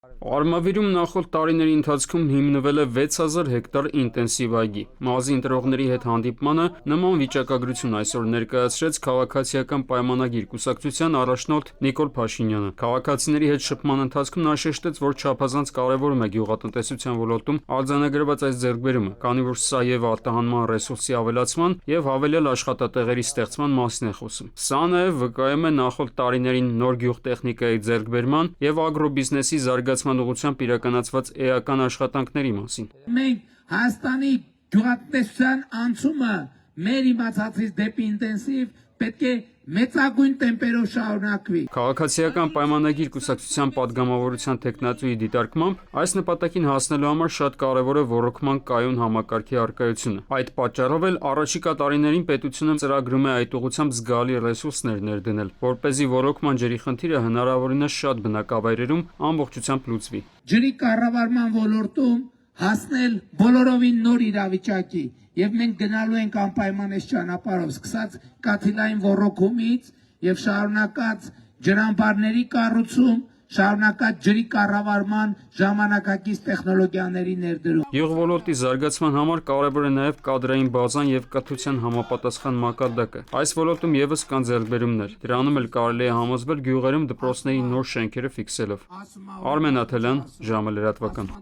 Արմավիրում նախորդ տարիների ընթացքում հիմնվել է 6000 հեկտար ինտենսիվ այգի։ Մազի ընտրողների հետ հանդիպմանը նման վիճակագրություն այսօր ներկայացրեց քաղաքացիական պայմանագիր կուսակցության առաջնորդ Նիկոլ Փաշինյանը։ Քաղաքացիների հետ շփման ընթացքում նա շեշտեց, որ չափազանց կարևորում է գյուղատնտեսության ոլորտում արձանագրված այս ձեռքբերումը, քանի որ սա եւ արտահանման ռեսուրսի ավելացման եւ հավելյալ աշխատատեղերի ստեղծման մասին է խոսում։ Սա նաեւ վկայում է նախորդ տարիներին նոր գյուղտեխնիկայի ձեռքբերման եւ ագրոբիզնեսի զարգացման ուղղությամբ իրականացված էական աշխատանքների մասին։ Մենք Հայաստանի գյուղատնտեսության անցումը մեր իմացածից դեպի ինտենսիվ պետք է մեծագույն տեմպերով շարունակվի։ Քաղաքացիական պայմանագիր կուսակցության падգամավորության տեխնատուի դիտարկմամբ այս նպատակին հասնելու համար շատ կարևոր է ոռոգման կայուն համակարգի առկայությունը։ Այդ պատճառով էլ առաջիկա տարիներին պետությունը ծրագրում է այդ ուղղությամբ զգալի ռեսուրսներ ներդնել, որպեսզի ոռոգման ջրի խնդիրը հնարավորինս շատ բնակավայրերում ամբողջությամբ լուծվի։ Ջրի կառավարման ոլորտում հասնել բոլորովին նոր իրավիճակի եւ մենք գնալու ենք անպայման այս ճանապարհով, սկսած կաթիլային ոռոգումից եւ շարունակած ջրամբարների կառուցում, շարունակած ջրի կառավարման ժամանակակից տեխնոլոգիաների ներդրում։ Յուղ ոլորտի զարգացման համար կարևոր է նաև կադրային բազան եւ կրթության համապատասխան մակարդակը։ Այս ոլորտում եւս կան ձեռքբերումներ։ Դրանում էլ կարելի է համոզվել գյուղերում դպրոցների նոր շենքերը ֆիքսելով։ Արմեն Աթելյան, ժամը լրատվական։